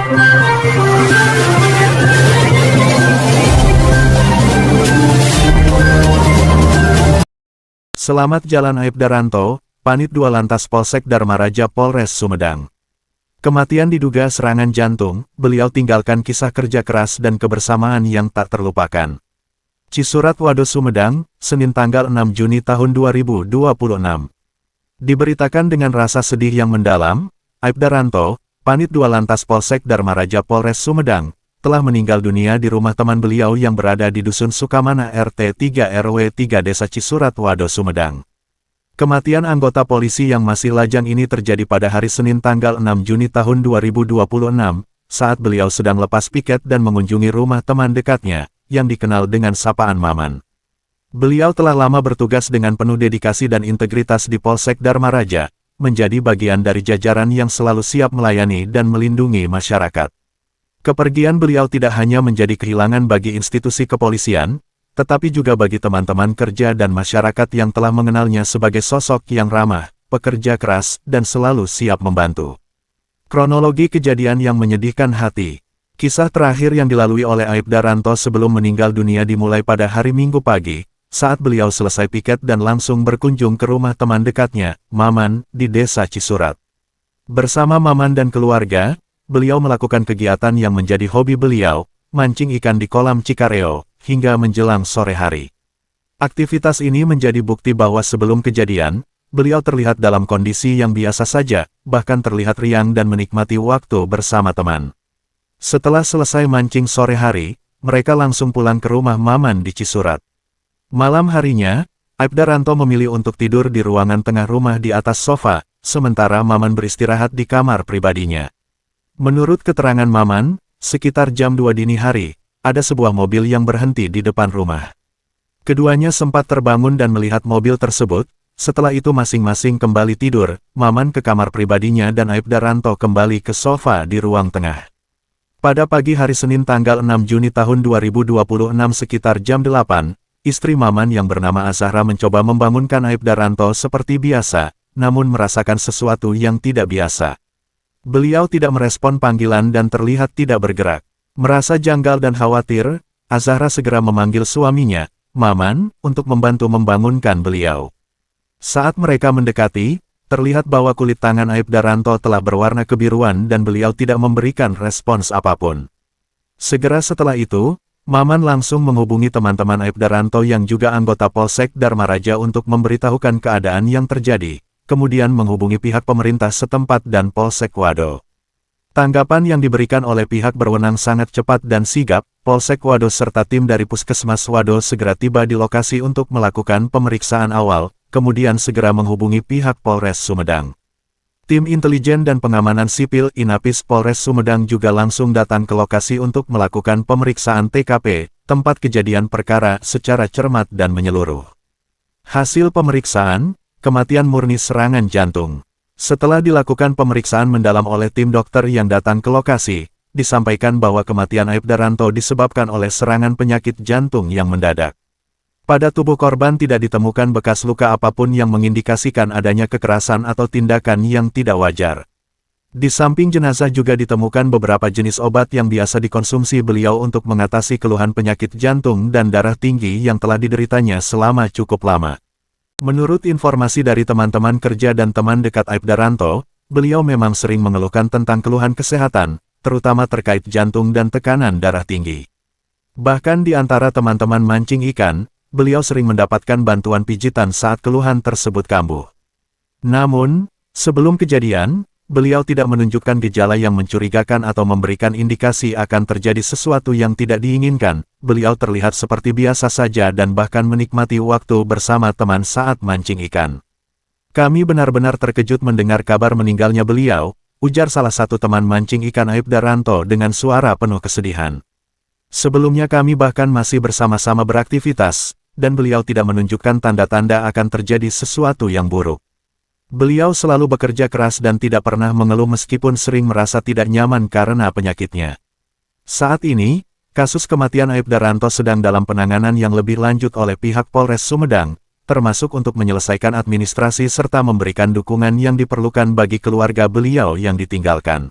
Selamat Jalan Aibda Ranto, Panit 2 Lantas Polsek Dharmaraja Polres Sumedang. Kematian diduga serangan jantung, beliau tinggalkan kisah kerja keras dan kebersamaan yang tak terlupakan. Cisurat Wado Sumedang, Senin tanggal 6 Juni tahun 2026. Diberitakan dengan rasa sedih yang mendalam, Aibda Ranto, Panit 2 Lantas Polsek Dharmaraja Polres Sumedang, telah meninggal dunia di rumah teman beliau yang berada di Dusun Sukamana RT 3 RW 3 Desa Cisurat Wado Sumedang. Kematian anggota polisi yang masih lajang ini terjadi pada hari Senin tanggal 6 Juni tahun 2026, saat beliau sedang lepas piket dan mengunjungi rumah teman dekatnya, yang dikenal dengan sapaan Maman. Beliau telah lama bertugas dengan penuh dedikasi dan integritas di Polsek Dharmaraja, menjadi bagian dari jajaran yang selalu siap melayani dan melindungi masyarakat. Kepergian beliau tidak hanya menjadi kehilangan bagi institusi kepolisian, tetapi juga bagi teman-teman kerja dan masyarakat yang telah mengenalnya sebagai sosok yang ramah, pekerja keras, dan selalu siap membantu. Kronologi kejadian yang menyedihkan hati. Kisah terakhir yang dilalui oleh Aibda Ranto sebelum meninggal dunia dimulai pada hari Minggu pagi, saat beliau selesai piket dan langsung berkunjung ke rumah teman dekatnya, Maman, di Desa Cisurat. Bersama Maman dan keluarga, beliau melakukan kegiatan yang menjadi hobi beliau, mancing ikan di kolam Cikareo, hingga menjelang sore hari. Aktivitas ini menjadi bukti bahwa sebelum kejadian, beliau terlihat dalam kondisi yang biasa saja, bahkan terlihat riang dan menikmati waktu bersama teman. Setelah selesai mancing sore hari, mereka langsung pulang ke rumah Maman di Cisurat. Malam harinya, Aibda Ranto memilih untuk tidur di ruangan tengah rumah di atas sofa, sementara Maman beristirahat di kamar pribadinya. Menurut keterangan Maman, sekitar jam 2 dini hari, ada sebuah mobil yang berhenti di depan rumah. Keduanya sempat terbangun dan melihat mobil tersebut. Setelah itu masing-masing kembali tidur, Maman ke kamar pribadinya dan Aibda Ranto kembali ke sofa di ruang tengah. Pada pagi hari Senin tanggal 6 Juni tahun 2026 sekitar jam 8, istri Maman yang bernama Azahra mencoba membangunkan Aibda Ranto seperti biasa, namun merasakan sesuatu yang tidak biasa. Beliau tidak merespon panggilan dan terlihat tidak bergerak. Merasa janggal dan khawatir, Azahra segera memanggil suaminya, Maman, untuk membantu membangunkan beliau. Saat mereka mendekati, terlihat bahwa kulit tangan Aibda Ranto telah berwarna kebiruan dan beliau tidak memberikan respons apapun. Segera setelah itu, Maman langsung menghubungi teman-teman Aibda Ranto yang juga anggota Polsek Dharmaraja untuk memberitahukan keadaan yang terjadi, kemudian menghubungi pihak pemerintah setempat dan Polsek Wado. Tanggapan yang diberikan oleh pihak berwenang sangat cepat dan sigap. Polsek Wado serta tim dari Puskesmas Wado segera tiba di lokasi untuk melakukan pemeriksaan awal, kemudian segera menghubungi pihak Polres Sumedang. Tim intelijen dan pengamanan sipil Inapis Polres Sumedang juga langsung datang ke lokasi untuk melakukan pemeriksaan TKP, tempat kejadian perkara, secara cermat dan menyeluruh. Hasil pemeriksaan, kematian murni serangan jantung. Setelah dilakukan pemeriksaan mendalam oleh tim dokter yang datang ke lokasi, disampaikan bahwa kematian Aibda Ranto disebabkan oleh serangan penyakit jantung yang mendadak. Pada tubuh korban tidak ditemukan bekas luka apapun yang mengindikasikan adanya kekerasan atau tindakan yang tidak wajar. Di samping jenazah juga ditemukan beberapa jenis obat yang biasa dikonsumsi beliau untuk mengatasi keluhan penyakit jantung dan darah tinggi yang telah dideritanya selama cukup lama. Menurut informasi dari teman-teman kerja dan teman dekat Aibda Ranto, beliau memang sering mengeluhkan tentang keluhan kesehatan, terutama terkait jantung dan tekanan darah tinggi. Bahkan di antara teman-teman mancing ikan, beliau sering mendapatkan bantuan pijitan saat keluhan tersebut kambuh. Namun, sebelum kejadian, beliau tidak menunjukkan gejala yang mencurigakan atau memberikan indikasi akan terjadi sesuatu yang tidak diinginkan. Beliau terlihat seperti biasa saja dan bahkan menikmati waktu bersama teman saat mancing ikan. Kami benar-benar terkejut mendengar kabar meninggalnya beliau, ujar salah satu teman mancing ikan Aibda Ranto dengan suara penuh kesedihan. Sebelumnya kami bahkan masih bersama-sama beraktivitas, dan beliau tidak menunjukkan tanda-tanda akan terjadi sesuatu yang buruk. Beliau selalu bekerja keras dan tidak pernah mengeluh meskipun sering merasa tidak nyaman karena penyakitnya. Saat ini, kasus kematian Aibda Ranto sedang dalam penanganan yang lebih lanjut oleh pihak Polres Sumedang, termasuk untuk menyelesaikan administrasi serta memberikan dukungan yang diperlukan bagi keluarga beliau yang ditinggalkan.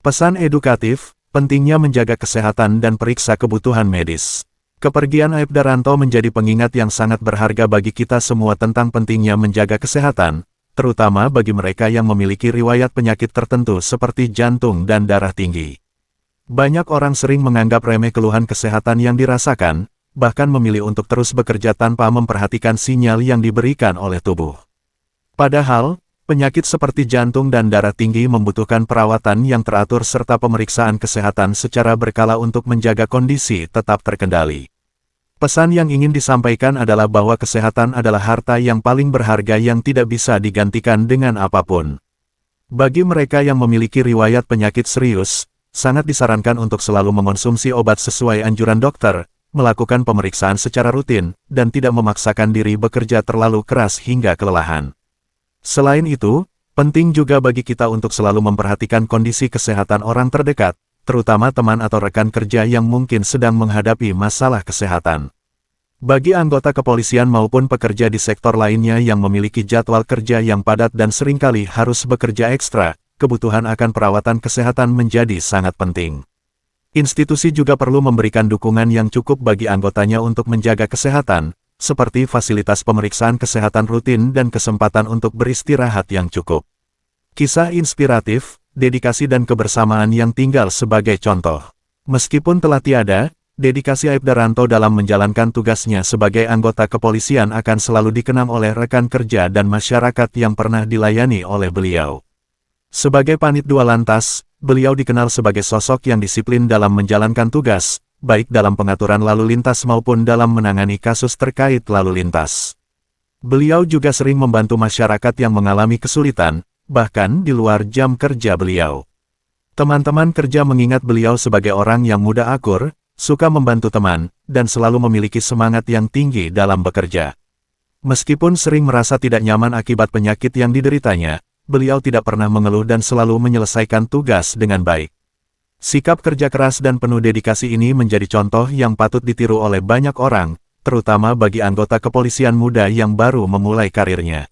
Pesan edukatif, pentingnya menjaga kesehatan dan periksa kebutuhan medis. Kepergian Aibda Ranto menjadi pengingat yang sangat berharga bagi kita semua tentang pentingnya menjaga kesehatan, terutama bagi mereka yang memiliki riwayat penyakit tertentu seperti jantung dan darah tinggi. Banyak orang sering menganggap remeh keluhan kesehatan yang dirasakan, bahkan memilih untuk terus bekerja tanpa memperhatikan sinyal yang diberikan oleh tubuh. Padahal, penyakit seperti jantung dan darah tinggi membutuhkan perawatan yang teratur serta pemeriksaan kesehatan secara berkala untuk menjaga kondisi tetap terkendali. Pesan yang ingin disampaikan adalah bahwa kesehatan adalah harta yang paling berharga yang tidak bisa digantikan dengan apapun. Bagi mereka yang memiliki riwayat penyakit serius, sangat disarankan untuk selalu mengonsumsi obat sesuai anjuran dokter, melakukan pemeriksaan secara rutin, dan tidak memaksakan diri bekerja terlalu keras hingga kelelahan. Selain itu, penting juga bagi kita untuk selalu memperhatikan kondisi kesehatan orang terdekat, terutama teman atau rekan kerja yang mungkin sedang menghadapi masalah kesehatan. Bagi anggota kepolisian maupun pekerja di sektor lainnya yang memiliki jadwal kerja yang padat dan seringkali harus bekerja ekstra, kebutuhan akan perawatan kesehatan menjadi sangat penting. Institusi juga perlu memberikan dukungan yang cukup bagi anggotanya untuk menjaga kesehatan, seperti fasilitas pemeriksaan kesehatan rutin dan kesempatan untuk beristirahat yang cukup. Kisah inspiratif, dedikasi dan kebersamaan yang tinggal sebagai contoh. Meskipun telah tiada, dedikasi Aibda Ranto dalam menjalankan tugasnya sebagai anggota kepolisian akan selalu dikenang oleh rekan kerja dan masyarakat yang pernah dilayani oleh beliau. Sebagai Panit Dua Lantas, beliau dikenal sebagai sosok yang disiplin dalam menjalankan tugas, baik dalam pengaturan lalu lintas maupun dalam menangani kasus terkait lalu lintas. Beliau juga sering membantu masyarakat yang mengalami kesulitan, bahkan di luar jam kerja beliau. Teman-teman kerja mengingat beliau sebagai orang yang mudah akur, suka membantu teman, dan selalu memiliki semangat yang tinggi dalam bekerja. Meskipun sering merasa tidak nyaman akibat penyakit yang dideritanya, beliau tidak pernah mengeluh dan selalu menyelesaikan tugas dengan baik. Sikap kerja keras dan penuh dedikasi ini menjadi contoh yang patut ditiru oleh banyak orang, terutama bagi anggota kepolisian muda yang baru memulai karirnya.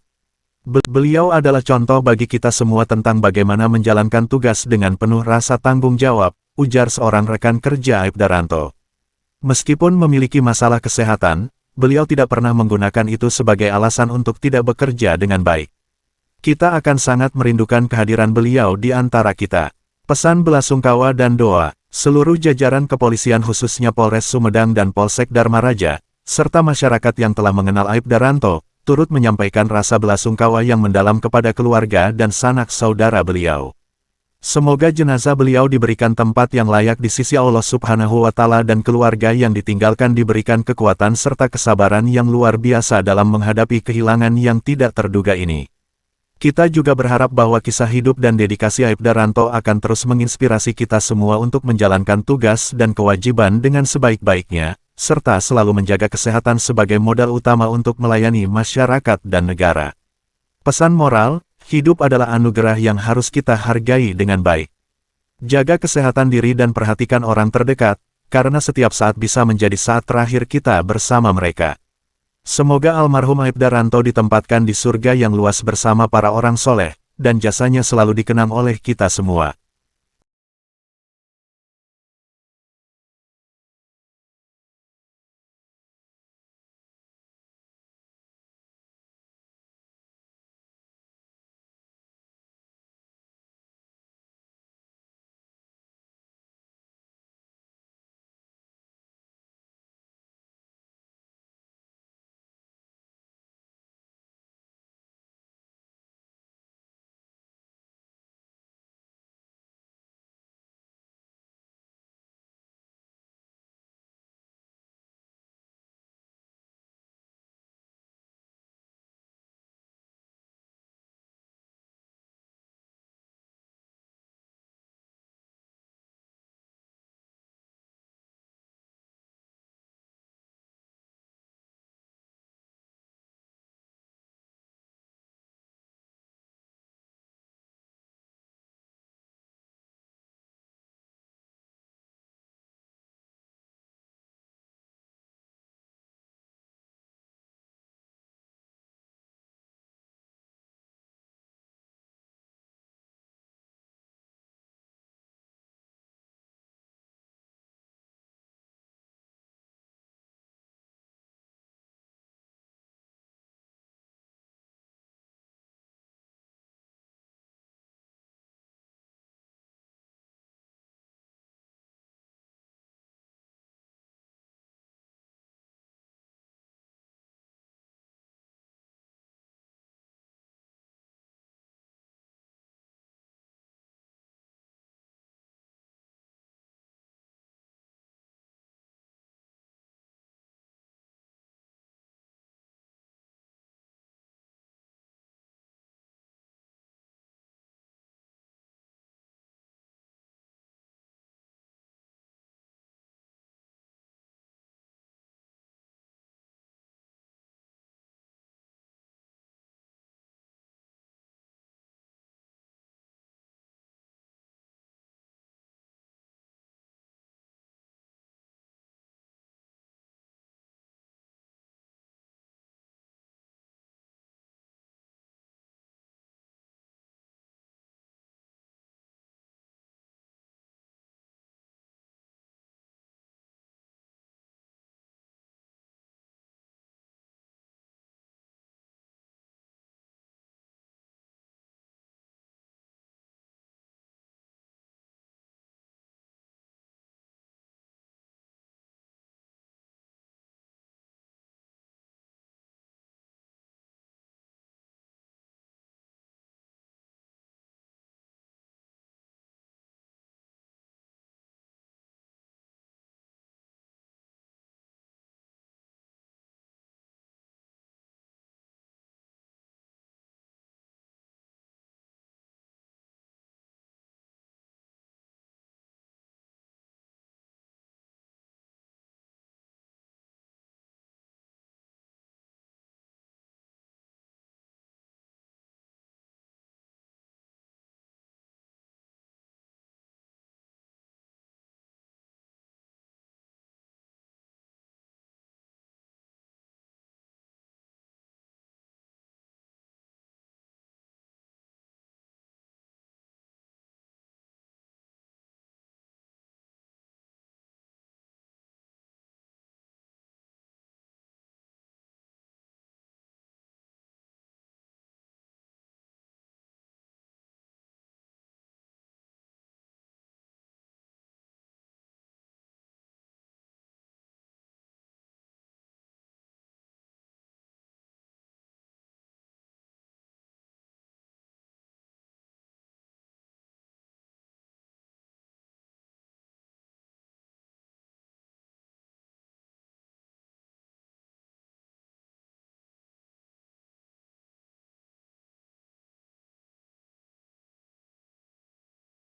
Beliau adalah contoh bagi kita semua tentang bagaimana menjalankan tugas dengan penuh rasa tanggung jawab, ujar seorang rekan kerja Aibda Ranto. Meskipun memiliki masalah kesehatan, beliau tidak pernah menggunakan itu sebagai alasan untuk tidak bekerja dengan baik. Kita akan sangat merindukan kehadiran beliau di antara kita. Pesan belasungkawa dan doa, seluruh jajaran kepolisian khususnya Polres Sumedang dan Polsek Dharma Raja, serta masyarakat yang telah mengenal Aibda Ranto, turut menyampaikan rasa belasungkawa yang mendalam kepada keluarga dan sanak saudara beliau. Semoga jenazah beliau diberikan tempat yang layak di sisi Allah Subhanahu wa Ta'ala dan keluarga yang ditinggalkan diberikan kekuatan serta kesabaran yang luar biasa dalam menghadapi kehilangan yang tidak terduga ini. Kita juga berharap bahwa kisah hidup dan dedikasi Aibda Ranto akan terus menginspirasi kita semua untuk menjalankan tugas dan kewajiban dengan sebaik-baiknya, serta selalu menjaga kesehatan sebagai modal utama untuk melayani masyarakat dan negara. Pesan moral, hidup adalah anugerah yang harus kita hargai dengan baik. Jaga kesehatan diri dan perhatikan orang terdekat, karena setiap saat bisa menjadi saat terakhir kita bersama mereka. Semoga almarhum Aibda Ranto ditempatkan di surga yang luas bersama para orang soleh, dan jasanya selalu dikenang oleh kita semua.